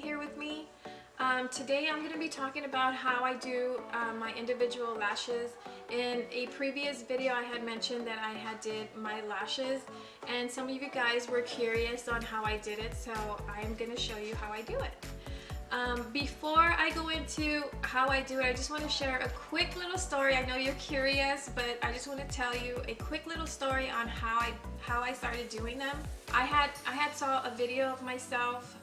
here with me. Today I'm going to be talking about how I do my individual lashes. In a previous video I had mentioned that I had did my lashes and some of you guys were curious on how I did it, so I am going to show you how I do it. Before I go into how I do it, I just want to share a quick little story. I know you're curious, but I just want to tell you a quick little story on how I started doing them. I had saw a video of myself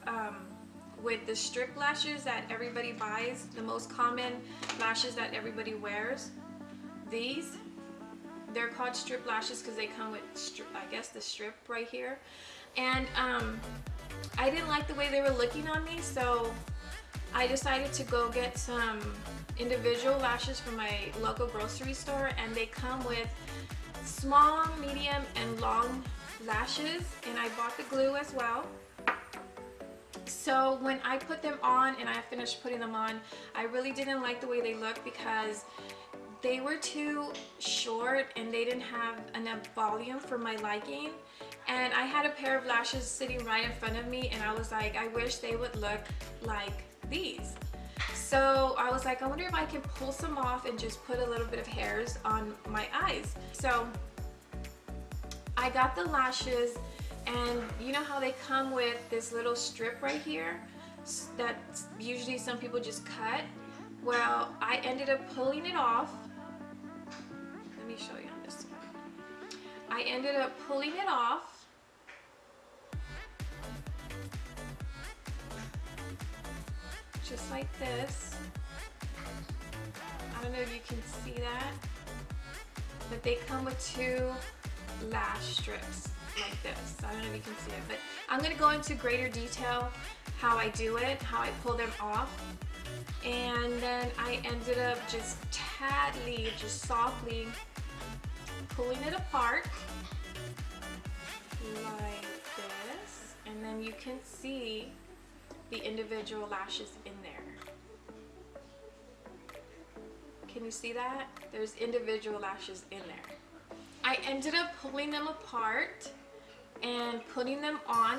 with the strip lashes that everybody buys, the most common lashes that everybody wears. They're called strip lashes because they come with I guess the strip right here. And I didn't like the way they were looking on me, so I decided to go get some individual lashes from my local grocery store, and they come with small, medium, and long lashes, and I bought the glue as well. So when I put them on and I finished putting them on, I really didn't like the way they looked because they were too short and they didn't have enough volume for my liking. And I had a pair of lashes sitting right in front of me and I was like, I wish they would look like these. So I was like, I wonder if I can pull some off and just put a little bit of hairs on my eyes. So I got the lashes, and you know how they come with this little strip right here that usually some people just cut? Well, I ended up pulling it off. Let me show you on this one. I ended up pulling it off. Just like this. I don't know if you can see that, but they come with two lash strips like this. I don't know if you can see it, but I'm going to go into greater detail how I do it, how I pull them off. And then I ended up just softly pulling it apart like this, and then you can see the individual lashes in there. Can you see that? There's individual lashes in there. I ended up pulling them apart and putting them on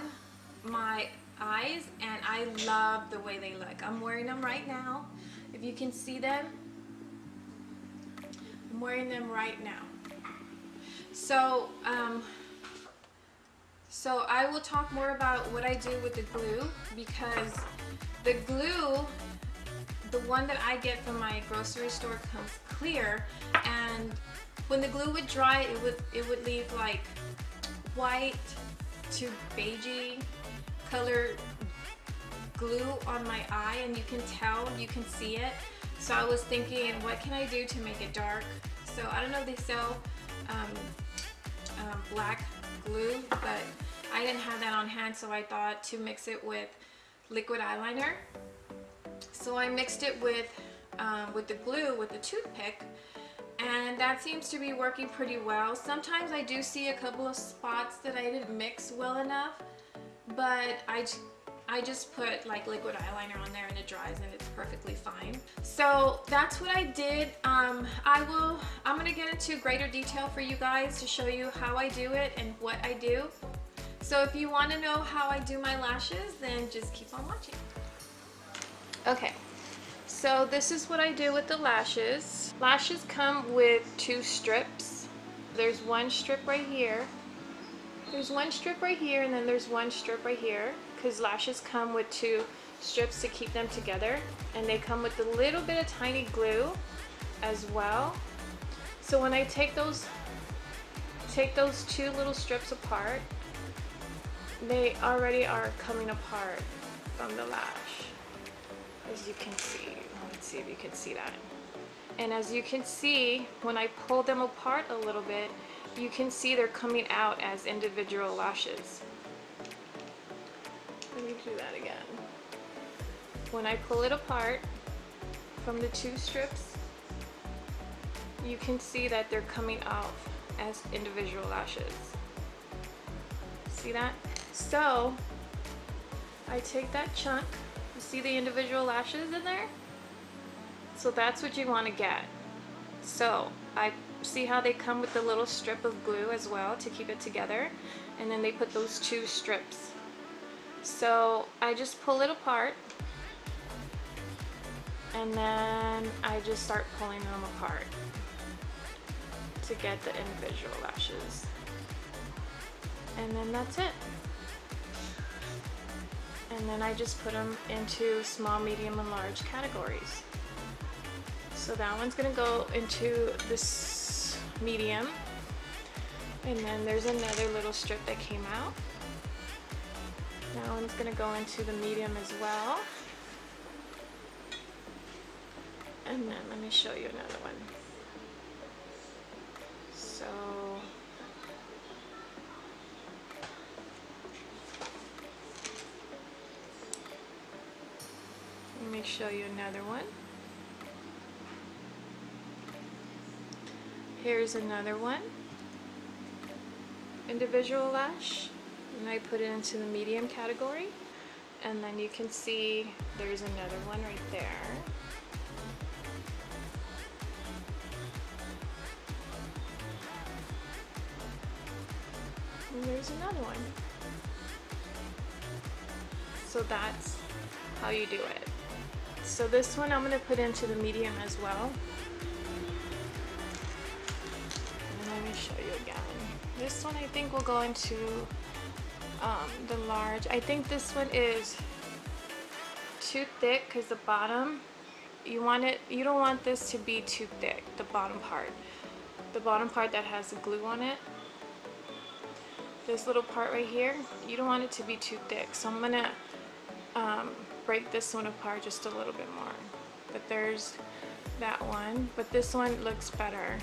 my eyes, and I love the way they look. I'm wearing them right now. If you can see them, I'm wearing them right now. So I will talk more about what I do with the glue, because the glue, the one that I get from my grocery store, comes clear, and when the glue would dry, it would leave like white to beigey color glue on my eye, and you can tell, you can see it. So I was thinking, what can I do to make it dark? So I don't know if they sell black glue, but I didn't have that on hand, so I thought to mix it with liquid eyeliner. So I mixed it with the glue with the toothpick, and that seems to be working pretty well. Sometimes I do see a couple of spots that I didn't mix well enough, but I just put like liquid eyeliner on there and it dries and it's perfectly fine. So that's what I did. I'm gonna get into greater detail for you guys to show you how I do it and what I do. So if you want to know how I do my lashes, then just keep on watching. Okay, so this is what I do with the lashes. Lashes come with two strips. There's one strip right here. There's one strip right here, and then there's one strip right here, because lashes come with two strips to keep them together, and they come with a little bit of tiny glue as well. So when I take those two little strips apart, they already are coming apart from the lash, as you can see. Let's see if you can see that. And as you can see, when I pull them apart a little bit, you can see they're coming out as individual lashes. Let me do that again. When I pull it apart from the two strips, you can see that they're coming out as individual lashes. See that? So I take that chunk. You see the individual lashes in there? So that's what you want to get. So I see how they come with the little strip of glue as well to keep it together, and then they put those two strips. So I just pull it apart, and then I just start pulling them apart to get the individual lashes. And then that's it. And then I just put them into small, medium, and large categories. So that one's gonna go into this medium. And then there's another little strip that came out. That one's gonna go into the medium as well. And then let me show you another one. So let me show you another one. Here's another one. Individual lash. And I put it into the medium category. And then you can see there's another one right there. And there's another one. So that's how you do it. So this one I'm going to put into the medium as well. And let me show you again. This one I think will go into the large. I think this one is too thick because the bottom, you don't want this to be too thick, the bottom part. The bottom part that has the glue on it. This little part right here, you don't want it to be too thick. So I'm gonna break this one apart just a little bit more. But there's that one, but this one looks better.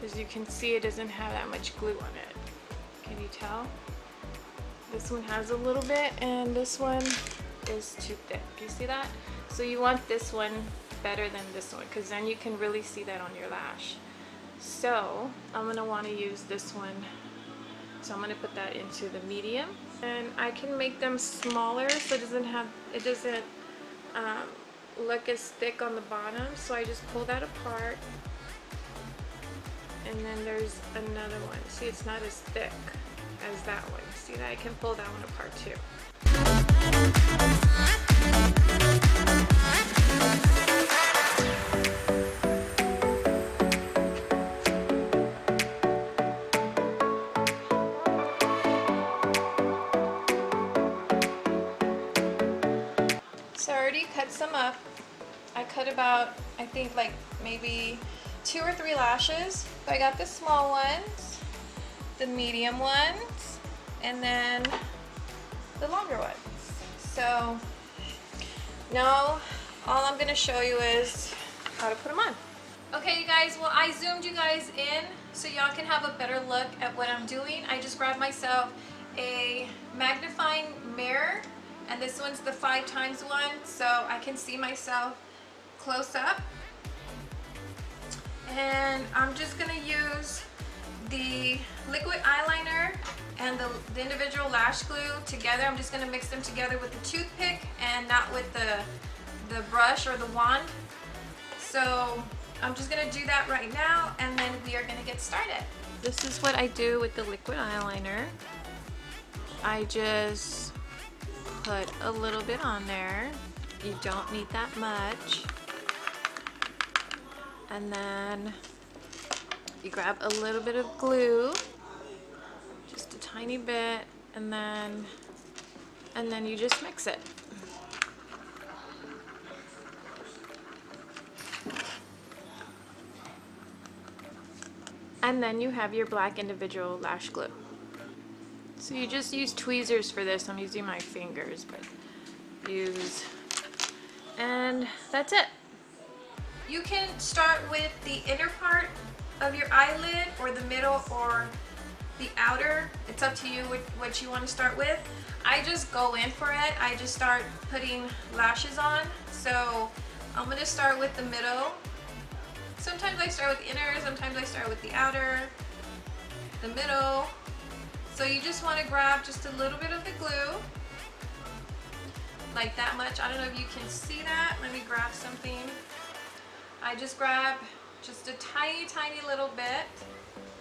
As you can see, it doesn't have that much glue on it. Can you tell? This one has a little bit, and this one is too thick. You see that? So you want this one better than this one, because then you can really see that on your lash. So I'm gonna want to use this one. So I'm gonna put that into the medium, and I can make them smaller so it doesn't look as thick on the bottom. So I just pull that apart, and then there's another one. See, it's not as thick as that one. See that? I can pull that one apart too. So I already cut some up. I cut about, I think like maybe 2 or 3 lashes. So I got the small ones, the medium ones, and then the longer ones. So now all I'm gonna show you is how to put them on. Okay, you guys, well, I zoomed you guys in so y'all can have a better look at what I'm doing. I just grabbed myself a magnifying mirror, and this one's the 5x one, so I can see myself close up. And I'm just gonna use the liquid eyeliner and the individual lash glue together. I'm just gonna mix them together with the toothpick and not with the brush or the wand. So I'm just gonna do that right now, and then we are gonna get started. This is what I do with the liquid eyeliner. I just put a little bit on there. You don't need that much. And then you grab a little bit of glue, just a tiny bit, and then you just mix it. And then you have your black individual lash glue. So you just use tweezers for this. I'm using my fingers, but and that's it. You can start with the inner part of your eyelid, or the middle, or the outer. It's up to you what you want to start with. I just go in for it. I just start putting lashes on. So I'm going to start with the middle. Sometimes I start with the inner, sometimes I start with the outer, the middle. So you just want to grab just a little bit of the glue, like that much. I don't know if you can see that. Let me grab something. I just grab just a tiny little bit.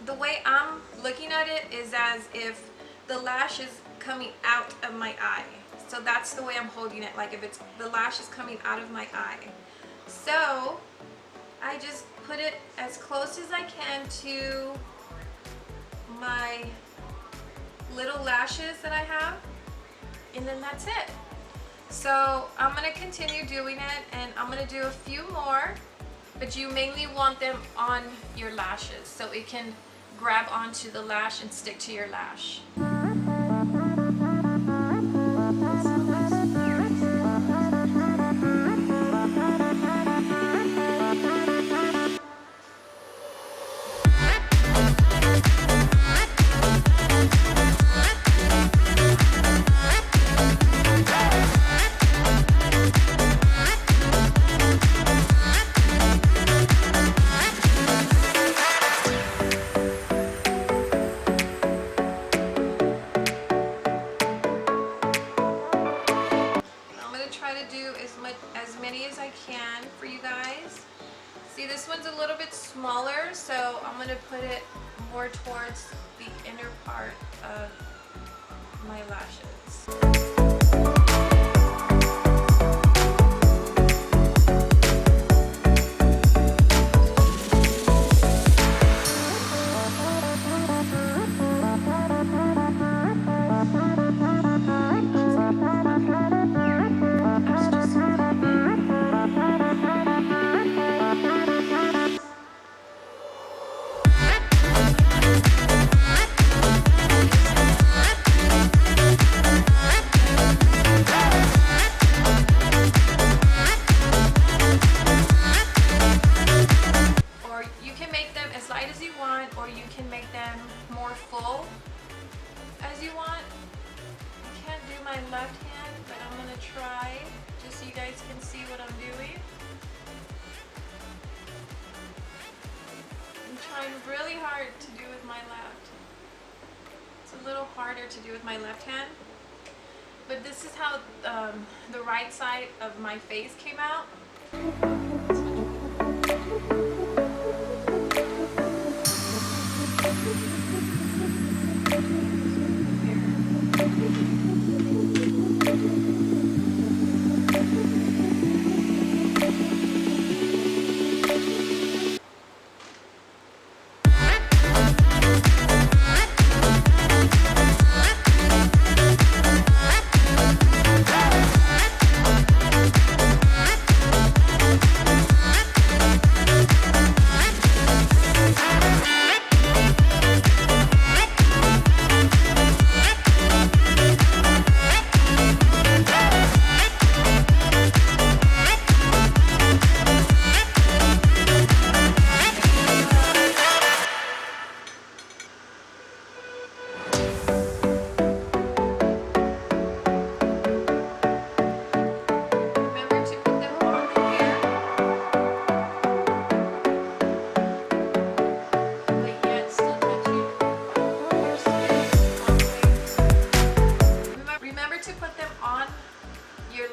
The way I'm looking at it is as if the lash is coming out of my eye. So that's the way I'm holding it, like if it's the lash is coming out of my eye. So I just put it as close as I can to my little lashes that I have, and then that's it. So I'm gonna continue doing it, and I'm gonna do a few more, but you mainly want them on your lashes so it can grab onto the lash and stick to your lash. As many as I can for you guys. See, this one's a little bit smaller, so I'm going to put it more towards the inner part of my lashes. Or you can make them more full as you want. I can't do my left hand, but I'm gonna try just so you guys can see what I'm doing. I'm trying really hard to do with my left. It's a little harder to do with my left hand, but this is how the right side of my face came out.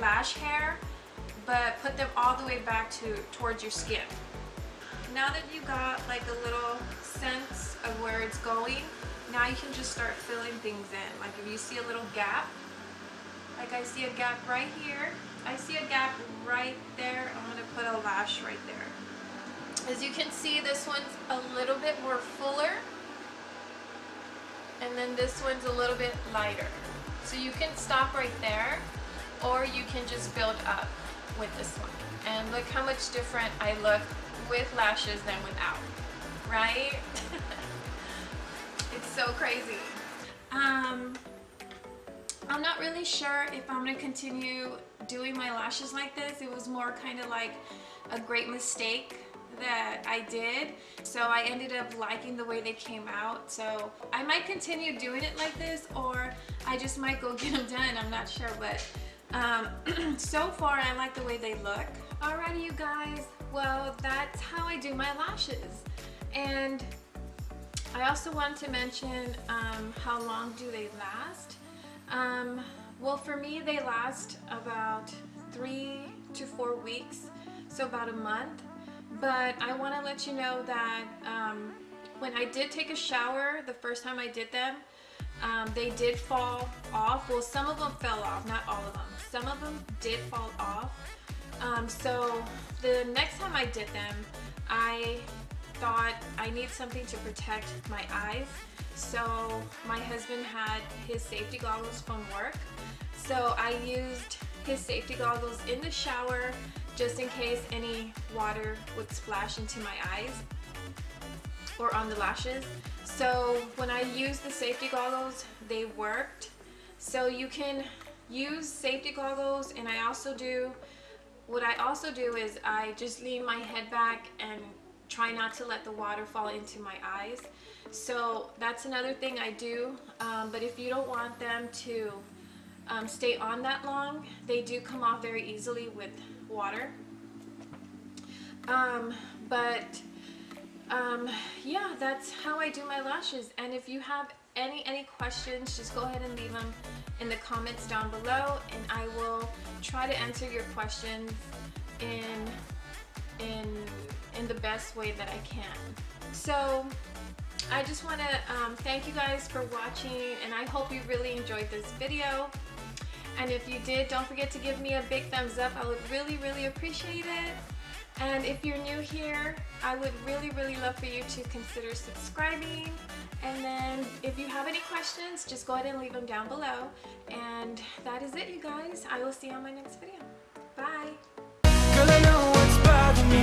Lash hair, but put them all the way back towards your skin. Now that you got like a little sense of where it's going, now you can just start filling things in. Like if you see a little gap, like I see a gap right here, I see a gap right there, I'm gonna put a lash right there. As you can see, this one's a little bit more fuller, and then this one's a little bit lighter. So you can stop right there, or you can just build up with this one. And look how much different I look with lashes than without, right? It's so crazy. I'm not really sure if I'm gonna continue doing my lashes like this. It was more kind of like a great mistake that I did. So I ended up liking the way they came out. So I might continue doing it like this, or I just might go get them done. I'm not sure, but so far I like the way they look. Alrighty, you guys, well, that's how I do my lashes. And I also want to mention how long do they last. Well, for me they last about 3 to 4 weeks, so about a month. But I want to let you know that when I did take a shower the first time I did them, They did fall off. Well, some of them fell off, not all of them. Some of them did fall off. So the next time I did them, I thought I need something to protect my eyes. So my husband had his safety goggles from work. So I used his safety goggles in the shower just in case any water would splash into my eyes or on the lashes. So when I used the safety goggles, they worked. So you can use safety goggles, and what I also do is I just lean my head back and try not to let the water fall into my eyes. So that's another thing I do, but if you don't want them to stay on that long, they do come off very easily with water. Yeah, that's how I do my lashes. And if you have any questions, just go ahead and leave them in the comments down below, and I will try to answer your questions in the best way that I can. So I just want to thank you guys for watching, and I hope you really enjoyed this video. And if you did, don't forget to give me a big thumbs up. I would really appreciate it. And if you're new here, I would really love for you to consider subscribing. And then if you have any questions, just go ahead and leave them down below. And that is it, you guys. I will see you on my next video. Bye. Girl, I know what's bothering me.